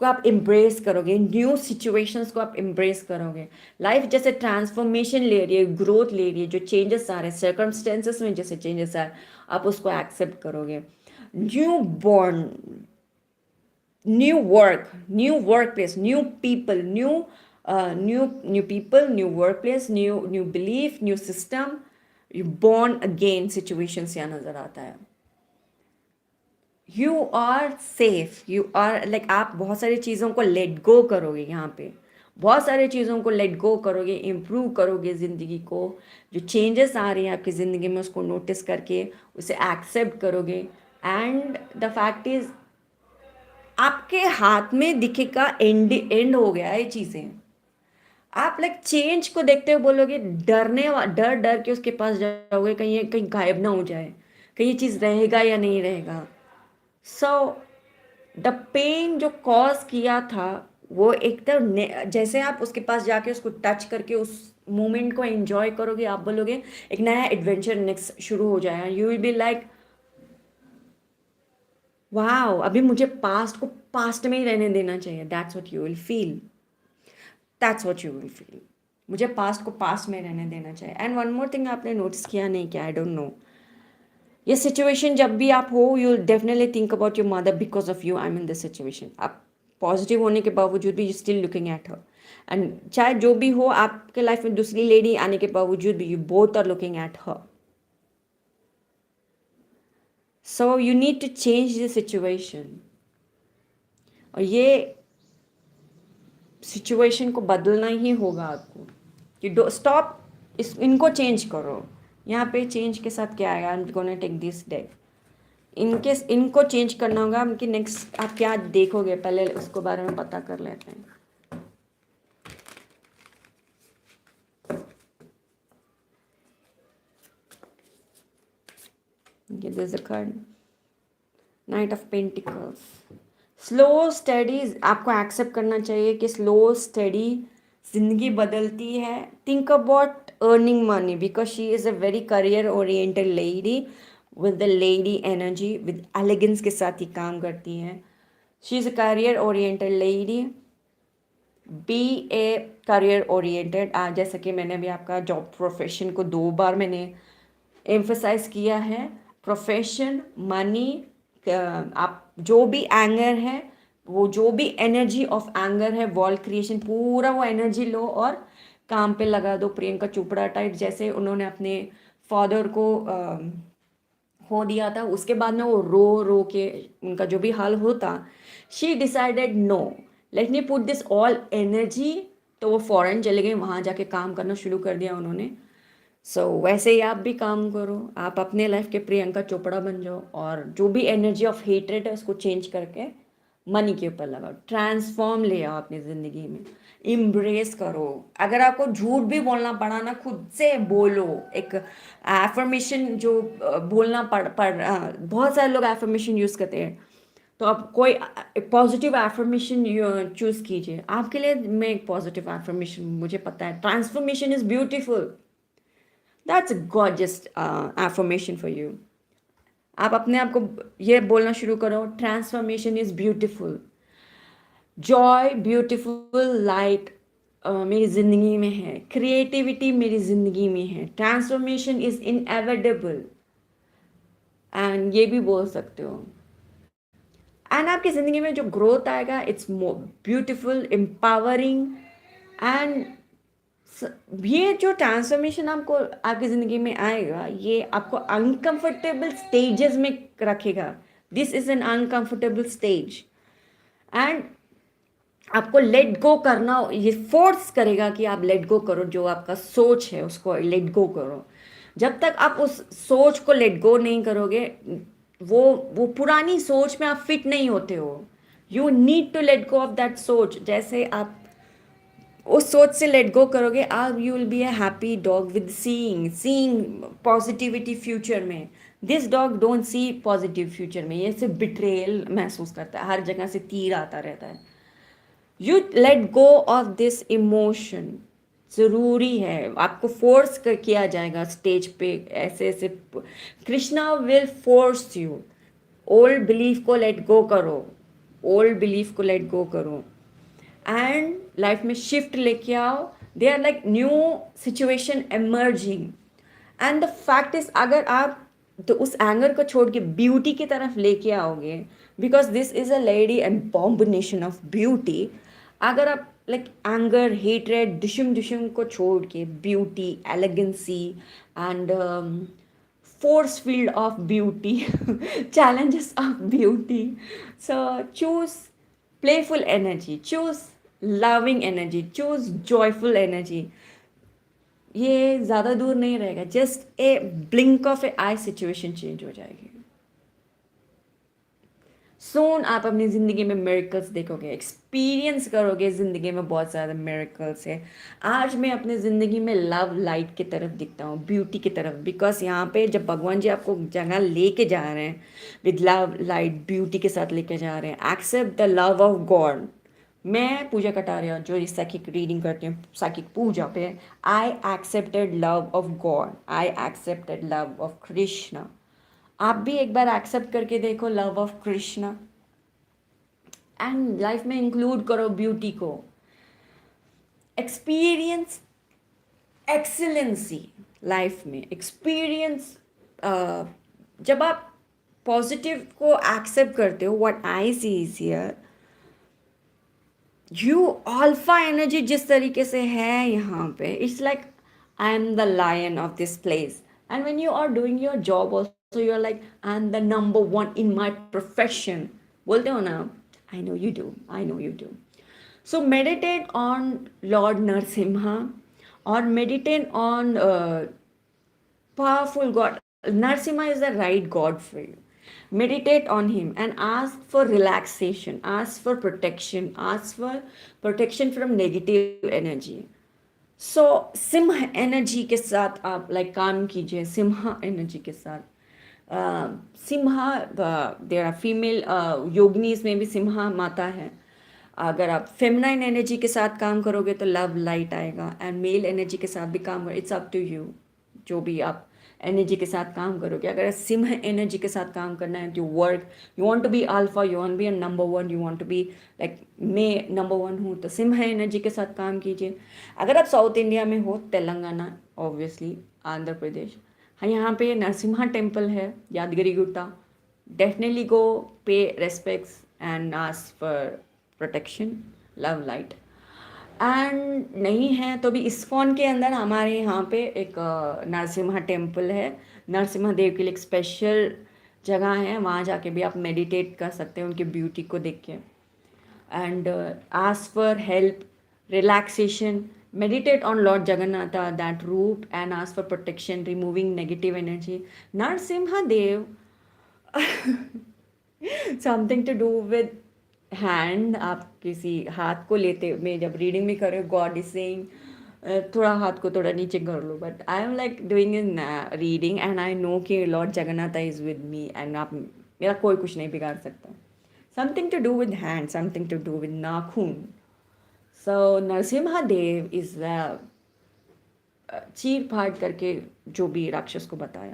को आप एम्ब्रेस करोगे, न्यू सिचुएशंस को आप एम्ब्रेस करोगे। लाइफ जैसे ट्रांसफॉर्मेशन ले रही है, ग्रोथ ले रही है, जो चेंजेस आ रहे हैं सर्कमस्टेंसेस में, जैसे चेंजेस आ रहे हैं, आप उसको एक्सेप्ट करोगे। New born new work, new workplace, new people, new people, new workplace, new belief, new system, you born again situation से यहाँ नजर आता है. You are safe, you are like आप बहुत सारी चीज़ों को लेट गो करोगे यहाँ पे, बहुत सारी चीज़ों को लेट गो करोगे, इम्प्रूव करोगे ज़िंदगी को, जो चेंजेस आ रही हैं आपकी ज़िंदगी में उसको नोटिस करके उसे एक्सेप्ट करोगे. एंड द फैक्ट इज़ आपके हाथ में दिखेगा एंड हो गया ये चीज़ें. आप लाइक चेंज को देखते हुए बोलोगे, डर डर के उसके पास जाओगे, कहीं कहीं गायब ना हो जाए, कहीं ये चीज़ रहेगा या नहीं रहेगा. सो द पेन जो कॉज किया था वो एकदम जैसे आप उसके पास जाके उसको टच करके उस मोमेंट को एंजॉय करोगे, आप बोलोगे एक नया एडवेंचर नेक्स्ट शुरू हो जाएगा. You will be like wow, अभी मुझे पास्ट को पास्ट में ही रहने देना चाहिए. That's what you will feel, that's what you will feel. मुझे पास्ट को पास्ट में रहने देना चाहिए. एंड वन मोर थिंग आपने नोटिस किया नहीं क्या, आई डोंट नो, ये सिचुएशन जब भी आप हो you definitely think about your mother because of you I am in this situation. आप पॉजिटिव होने के बावजूद भी you still looking at her. And चाहे जो भी हो आपके लाइफ में दूसरी लेडी आने के बावजूद भी you both are looking at her. So you need to change the situation. और ये सिचुएशन को बदलना ही होगा आपको. यू स्टॉप, इनको चेंज करो. यहाँ पे चेंज के साथ क्या आएगा, I am gonna take this day, इनको चेंज करना होगा. उनकी नेक्स्ट आप क्या देखोगे पहले उसको बारे में पता कर लेते हैं. This is the card knight of pentacles. Slow studies आपको एक्सेप्ट करना चाहिए कि स्लो स्टडी जिंदगी बदलती है. Think about earning money because she is a very career oriented lady with the lady energy, with elegance के साथ ही काम करती है. She is a career oriented lady, be a career oriented. जैसे कि मैंने भी आपका जॉब प्रोफेशन को 2 बार मैंने एम्फसाइज किया है. प्रोफेशन, मनी, आप जो भी एंगर है, वो जो भी एनर्जी ऑफ एंगर है, वॉल क्रिएशन, पूरा वो एनर्जी लो और काम पे लगा दो. प्रियंका चोपड़ा टाइप जैसे उन्होंने अपने फादर को खो दिया था, उसके बाद में वो रो रो के उनका जो भी हाल होता, she decided no, let me put this all energy. तो वो फॉरेन चले गए, वहाँ जाके काम करना शुरू कर दिया उन्होंने. सो वैसे ही आप भी काम करो, आप अपने लाइफ के प्रियंका चोपड़ा बन जाओ और जो भी एनर्जी ऑफ हेट्रेड है उसको चेंज करके मनी के ऊपर लगाओ. ट्रांसफॉर्म ले आओ अपनी ज़िंदगी में, इम्ब्रेस करो. अगर आपको झूठ भी बोलना पड़ा ना, खुद से बोलो. एक एफर्मेशन जो बोलना पड़ बहुत सारे लोग एफर्मेशन यूज़ करते हैं, तो आप कोई पॉजिटिव एफर्मेशन चूज़ कीजिए. आपके लिए मैं एक पॉजिटिव एफर्मेशन, मुझे पता है transformation is beautiful. That's a gorgeous affirmation for you. आप अपने आप को ये बोलना शुरू करो, transformation is beautiful, Joy beautiful, light मेरी ज़िंदगी में है, क्रिएटिविटी मेरी ज़िंदगी में है, ट्रांसफॉर्मेशन इज़ इनएविटेबल. एंड ये भी बोल सकते हो. एंड आपकी ज़िंदगी में जो ग्रोथ आएगा it's more beautiful, empowering. And ये जो ट्रांसफॉर्मेशन आपको आपकी ज़िंदगी में आएगा, ये आपको अनकंफर्टेबल स्टेजेस में रखेगा. This is an uncomfortable stage. And आपको लेट गो करना, ये फोर्स करेगा कि आप लेट गो करो. जो आपका सोच है उसको लेट गो करो. जब तक आप उस सोच को लेट गो नहीं करोगे, वो पुरानी सोच में आप फिट नहीं होते हो. You need to let go of that सोच. जैसे आप उस सोच से लेट गो करोगे, आप you will be a happy dog with seeing positivity future में. This dog don't see positive future में, ये सिर्फ बिट्रेयल महसूस करता है, हर जगह से तीर आता रहता है. You let go of this emotion. ज़रूरी है, आपको फोर्स किया जाएगा स्टेज पे ऐसे ऐसे. Krishna will force you. Old belief को लेट गो करो, ओल्ड बिलीफ को लेट गो करो एंड लाइफ में शिफ्ट लेके आओ. They are like new situation emerging. And the fact is, अगर आप तो उस एंगर को छोड़ के ब्यूटी की तरफ लेके आओगे, because this is a lady combination of beauty. अगर आप लाइक एंगर, हेटरेड, दुश्मन दुश्मन को छोड़ के beauty, elegancy and force field of beauty, challenges of beauty. So choose playful energy, choose loving energy, choose joyful energy. ये ज़्यादा दूर नहीं रहेगा, just a blink of A I situation change हो जाएगी. सोन आप अपनी ज़िंदगी में मिरेकल्स देखोगे, एक्सपीरियंस करोगे. ज़िंदगी में बहुत ज़्यादा मिरेकल्स है. आज मैं अपनी ज़िंदगी में लव लाइट की तरफ दिखता हूँ, ब्यूटी की तरफ. बिकॉज यहाँ पे जब भगवान जी आपको जगह लेके जा रहे हैं विद लव लाइट ब्यूटी के साथ लेके जा रहे हैं, accept the love of God. मैं पूजा कटारिया जो इस साइकिक रीडिंग करती हूँ, साइकिक पूजा पे, I accepted love of God, I accepted love of Krishna. आप भी एक बार एक्सेप्ट करके देखो love of Krishna and life में इंक्लूड करो ब्यूटी को. एक्सपीरियंस एक्सीलेंसी लाइफ में, एक्सपीरियंस. जब आप पॉजिटिव को एक्सेप्ट करते हो, what I see is here, you alpha energy जिस तरीके से है यहाँ पे, it's like I am the lion of this place. And when you are doing your job also you are like I am the number one in my profession. बोलते हो ना, I know you do, I know you do. So meditate on Lord Narasimha और meditate on powerful God. Narsimha is the right God for you. Meditate on him and ask for relaxation, ask for protection, ask for protection from negative energy. So Simha energy के साथ आप like काम कीजिए, Simha energy के साथ. Simha, there are female योगिनीज में भी सिम्हा माता है. अगर आप फेमिनाइन एनर्जी के साथ काम करोगे तो लव लाइट आएगा, एंड मेल एनर्जी के साथ भी काम करो. इट्स अप टू यू, जो भी आप एनर्जी के साथ काम करोगे. अगर सिम्ह एनर्जी के साथ काम करना है, you work, you want to be alpha, you want to be number one, you want to be like मैं नंबर वन हूँ, तो सिम्ह एनर्जी के साथ काम कीजिए. अगर आप साउथ इंडिया में हो, तेलंगाना, ऑब्वियसली आंध्र प्रदेश, हाँ, यहाँ पे नरसिम्हा टेम्पल है, यादगिरी गुट्टा. डेफिनेटली गो, पे respects and ask for protection, love light. And नहीं है तो भी इस्कॉन के अंदर हमारे यहाँ पे एक नरसिम्हा टेम्पल है. नरसिम्हा देव के लिए एक स्पेशल जगह है, वहाँ जाके भी आप मेडिटेट कर सकते हैं उनकी ब्यूटी को देख के. And ask for help, relaxation, meditate on Lord Jagannatha, that root, and ask for protection, removing negative energy. Narasimha Dev, something to do with hand. आप किसी हाथ को लेते में जब रीडिंग में करो, गॉड इज सेइंग थोड़ा हाथ को थोड़ा नीचे कर लो. But I am like doing in reading and I know कि Lord Jagannath is with me and आप मेरा कोई कुछ नहीं बिगाड़ सकता. Something to do with hand, something to do with नाखून. सो नरसिम्हा देव इज चीर फाड़ करके जो भी राक्षस को बताया.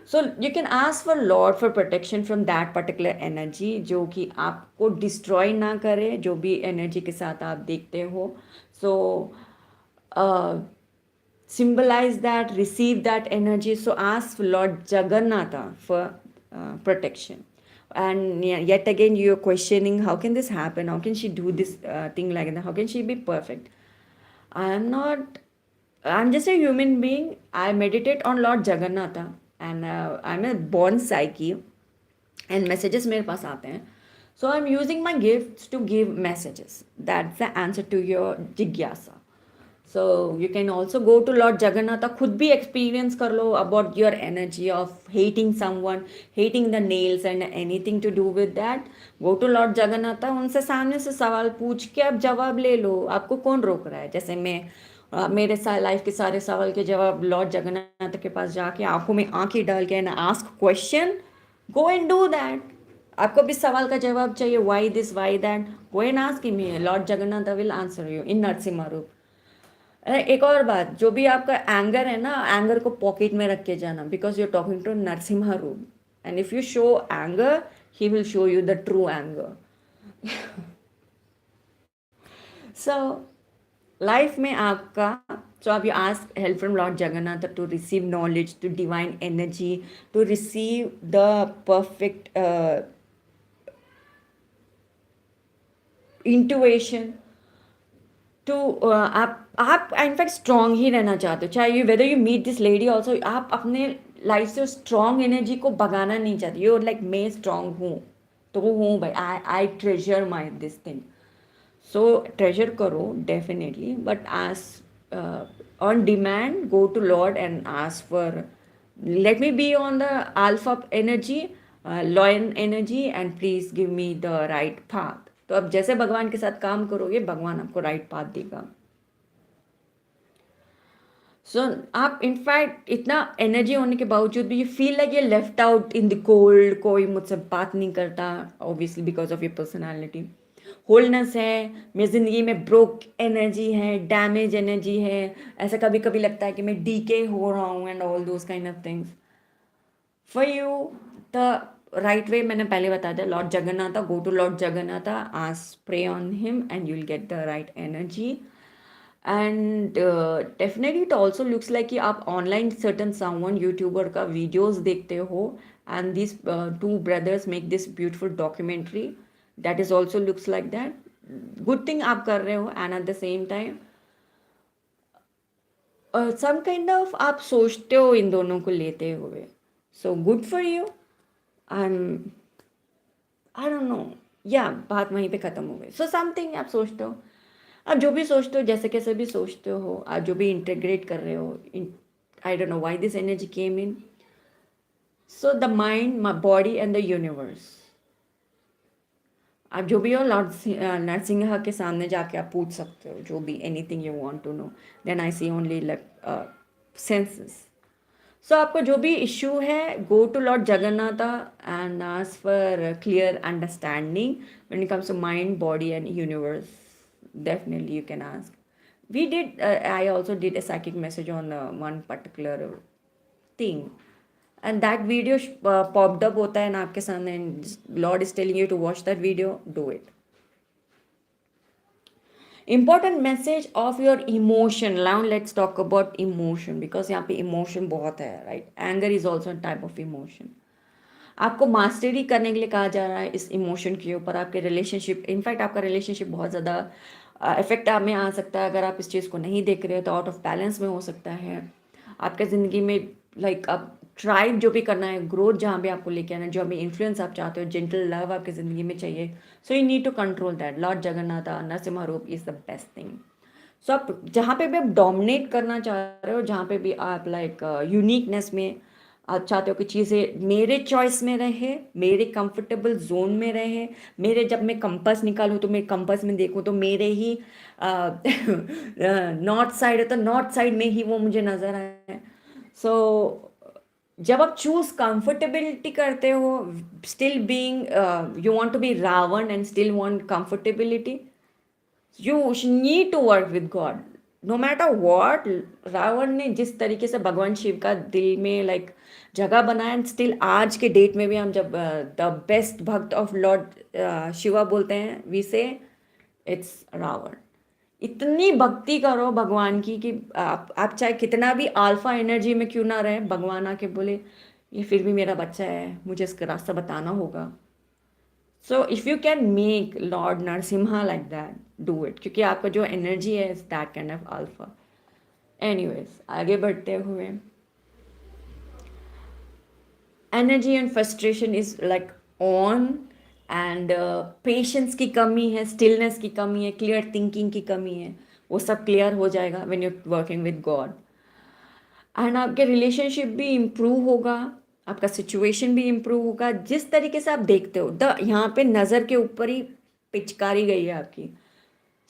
So you can ask for Lord for protection from that particular energy, जो कि आपको डिस्ट्रॉय ना करे, जो भी एनर्जी के साथ आप देखते हो. सो symbolize that, receive that energy. So ask Lord Jagannatha for protection. And yet again you're questioning, how can this happen, how can she do this thing like that, how can she be perfect? I'm just a human being. I meditate on Lord Jagannatha and I'm a born psyche and messages मेरे पास आते हैं. So I'm using my gifts to give messages. That's the answer to your jigyasa. So you can also go to Lord Jagannatha, खुद भी experience कर लो about your energy of hating someone, hating the nails and anything to do with that. Go to Lord Jagannatha, उनसे सामने से सवाल पूछ के आप जवाब ले लो. आपको कौन रोक रहा है? जैसे मैं मेरे लाइफ के सारे सवाल के जवाब लॉर्ड जगन्नाथ के पास जाके आंखों में आंखें डाल के and ask question, go and do that. आपको भी सवाल का जवाब चाहिए, why this why that, go and ask him. Lord Jagannath will answer you in Narasimha रूप. एक और बात, जो भी आपका एंगर है ना, एंगर को पॉकेट में रख के जाना, because you are talking to Narasimha रूप. And if you show anger, he will show you the true anger. So life में आपका, so आप you ask help from Lord Jagannath to receive knowledge, to divine energy, to receive the perfect intuition to आप in fact strong ही रहना चाहते हो, चाहे you whether you meet this lady also, आप अपने लाइफ से स्ट्रांग एनर्जी को भगाना नहीं चाहते, यू लाइक मैं स्ट्रांग हूँ तो हूँ भाई, I I treasure my this thing. So treasure करो definitely, but ask on demand, go to Lord and ask for let me be on the alpha energy, lion energy, and please give me the right path। तो अब जैसे भगवान के साथ काम करोगे भगवान आपको राइट पाथ देगा। सो आप इनफैक्ट इतना एनर्जी होने के बावजूद भी यू फील लाइक ये left out in the cold, कोई मुझसे बात नहीं करता, obviously because of your personality. Wholeness है, मेरी ज़िंदगी में ब्रोक एनर्जी है, डैमेज एनर्जी है, ऐसा कभी कभी लगता है कि मैं डीके हो रहा हूँ and all those kind of things. For you the right way मैंने पहले बता दिया, lord Jagannath, go to Lord Jagannath, ask, pray on him and you will get the right energy. And definitely it also looks like कि आप online certain someone YouTuber का videos देखते हो and this two brothers make this beautiful documentary, that is also looks like that good thing आप कर रहे हो। And at the same time some kind of आप सोचते हो इन दोनों को लेते हुए, so good for you. I don't know, या बात वहीं पे ख़त्म हो गई। सो समथिंग आप सोचते हो, आप जो भी सोचते हो, जैसे कैसे भी सोचते हो, आप जो भी इंटीग्रेट कर रहे हो, आई don't know why this energy came in. So the mind, body and the universe, आप जो भी हो लॉर्ड नरसिंह के सामने जाके आप पूछ सकते हो जो भी anything you want to know. Then I see only like senses. So आपको जो भी इश्यू है, go to Lord Jagannath and ask for clear understanding when it comes to mind, body and universe. Definitely you can ask. We did I also did a psychic message on one particular thing, and that video popped up होता है ना आपके सामने, and Lord is telling you to watch that video, do it। important message of your emotion, now let's talk about emotion, because यहाँ पे emotion बहुत है, right? anger is also a type of emotion। आपको mastery करने के लिए कहा जा रहा है इस इमोशन के ऊपर। आपके रिलेशनशिप, इनफैक्ट आपका रिलेशनशिप बहुत ज़्यादा इफेक्ट आप में आ सकता है अगर आप इस चीज़ को नहीं देख रहे हो, तो आउट ऑफ बैलेंस में हो सकता है आपके ज़िंदगी में। लाइक आप ट्राइव जो भी करना है, ग्रोथ जहाँ भी आपको लेके आना है, जो भी इन्फ्लुएंस आप चाहते हो, जेंटल लव आपकी ज़िंदगी में चाहिए, so you need to control that. Lord Jagannath Narasimha रूप is the best thing. So आप जहाँ पे भी आप डोमिनेट करना चाह रहे हो, जहाँ पे भी आप लाइक यूनिकनेस में आप चाहते हो कि चीज़ें मेरे चॉइस में रहे, मेरे कंफर्टेबल जोन में रहे, मेरे जब मैं कंपास निकालूँ तो मैं कंपास में देखूँ तो मेरे ही नॉर्थ साइड है तो नॉर्थ साइड में ही वो मुझे नज़र आए। सो जब आप चूज कंफर्टेबिलिटी करते हो, still being you want to be Ravan and still want comfortability, you need to work with God no matter what. Ravan ने जिस तरीके से भगवान शिव का दिल में लाइक जगह बनाया, एंड स्टिल आज के डेट में भी हम जब द बेस्ट भक्त ऑफ लॉर्ड शिवा बोलते हैं, वी से इट्स रावण। इतनी भक्ति करो भगवान की कि आप चाहे कितना भी अल्फा एनर्जी में क्यों ना रहे, भगवान आके बोले ये फिर भी मेरा बच्चा है, मुझे इसका रास्ता बताना होगा। So if you can make Lord Narasimha like that, do it, क्योंकि आपका जो एनर्जी है is that kind of alpha. Anyways, आगे बढ़ते हुए, energy and frustration is like on, and patience की कमी है, स्टिलनेस की कमी है, क्लियर थिंकिंग की कमी है, वो सब क्लियर हो जाएगा when you working with God. And आपके रिलेशनशिप भी इम्प्रूव होगा, आपका सिचुएशन भी इम्प्रूव होगा। जिस तरीके से आप देखते हो, द यहाँ पे नज़र के ऊपर ही पिचकारी गई है आपकी।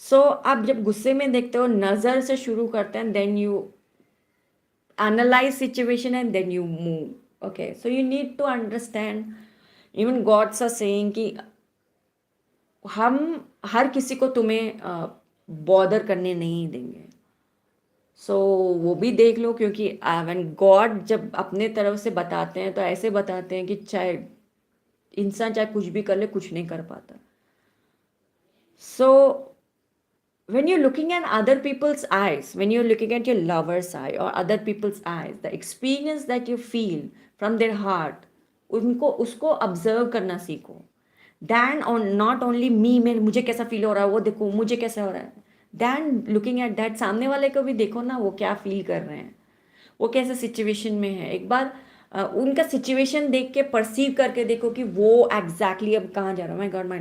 सो आप जब गुस्से में देखते हो, नज़र से शुरू करते हैं, then you analyse situation and then you move. Okay, so you need to understand, even gods are saying कि हम हर किसी को तुम्हें बॉदर करने नहीं देंगे। सो वो भी देख लो, क्योंकि व्हेन गॉड जब अपने तरफ से बताते हैं तो ऐसे बताते हैं कि चाहे इंसान चाहे कुछ भी कर ले, कुछ नहीं कर पाता। सो when you're looking at other people's eyes, when you're looking at your lover's eye or other people's eyes, the experience that you feel from their heart, उनको उसको ऑब्जर्व करना सीखो। Than on not only me, मेरे मुझे कैसा feel हो रहा है वो देखो, मुझे कैसा हो रहा है, दैन लुकिंग एट दैट, सामने वाले को भी देखो ना वो क्या फील कर रहे हैं, वो कैसे सिचुएशन में है। एक बार उनका सिचुएशन देख के परसीव करके देखो कि वो एग्जैक्टली अब कहाँ जा रहा है। My God, my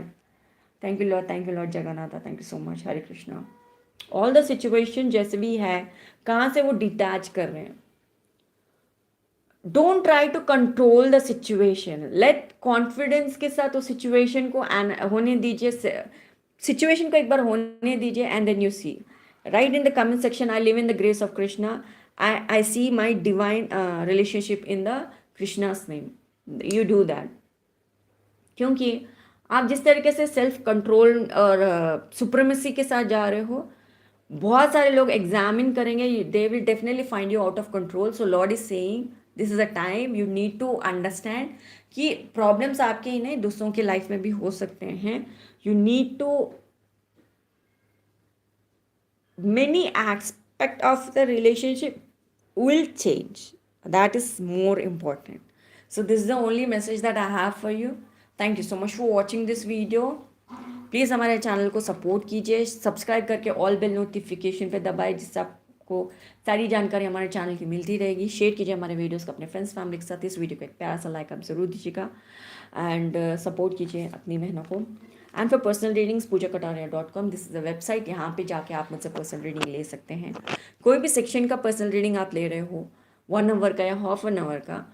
thank you Lord Jagannath, thank you so much, Hare Krishna. All the situation जैसे भी है, कहाँ से वो डिटैच कर रहे हैं। Don't try to control the situation, let confidence के साथ उस सिचुएशन को होने दीजिए, सिचुएशन को एक बार होने दीजिए, and then you see, write in the comment section, I live in the grace of Krishna, I see my divine relationship in the Krishna's name, you do that. क्योंकि आप जिस तरीके से सेल्फ कंट्रोल और सुप्रीमेसी के साथ जा रहे हो, बहुत सारे लोग एग्जामिन करेंगे, they will definitely find you out of control. So lord is saying this is a time you need to understand कि प्रॉब्लम्स आपके ही नहीं, दूसरों के लाइफ में भी हो सकते हैं। You need to many aspect of the relationship will change, that is more important. So this is the only message that I have for you. Thank you so much for watching this video. Please हमारे channel को support कीजिए, subscribe करके all bell notification पे दबाए, जिससे आपको सारी जानकारी हमारे चैनल की मिलती रहेगी। शेयर कीजिए हमारे वीडियोस को अपने फ्रेंड्स फैमिली के साथ। इस वीडियो को एक प्यारा सा लाइक आप ज़रूर दीजिएगा, एंड सपोर्ट कीजिए अपनी बहनों को। And for personal readings poojakataria.com, this is the website, यहाँ पे जाके आप मुझसे पर्सनल रीडिंग ले सकते हैं। कोई भी सेक्शन का पर्सनल रीडिंग आप ले रहे हो, 1 आवर का या ½ आवर का,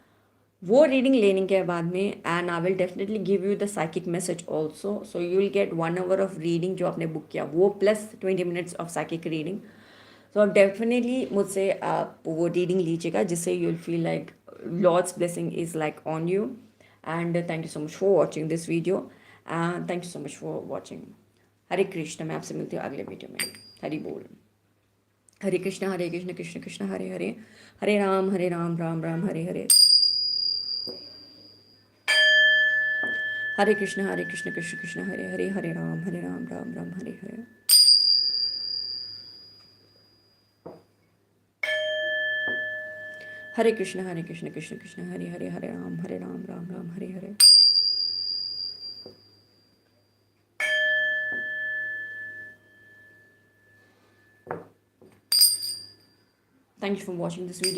वो रीडिंग लेने के बाद में, and I will definitely give you the psychic message also, so you will get 1 hour of reading जो आपने बुक किया वो, plus 20 minutes of psychic reading. So आप डेफिनेटली मुझसे आप वो रीडिंग लीजिएगा, जिससे you will feel like Lord's blessing is like on you. And thank you so much for watching this video, thank you so much for watching. Hare Krishna, मैं आपसे मिलती हूँ अगले वीडियो में। हरि बोल। हरे कृष्ण कृष्ण कृष्ण हरे हरे, हरे राम राम राम हरे हरे, हरे कृष्ण कृष्ण कृष्ण हरे हरे, हरे राम राम राम हरे हरे। हरे कृष्ण कृष्ण कृष्ण हरे हरे, हरे Ram Ram Hare Hare. Thank you for watching this video.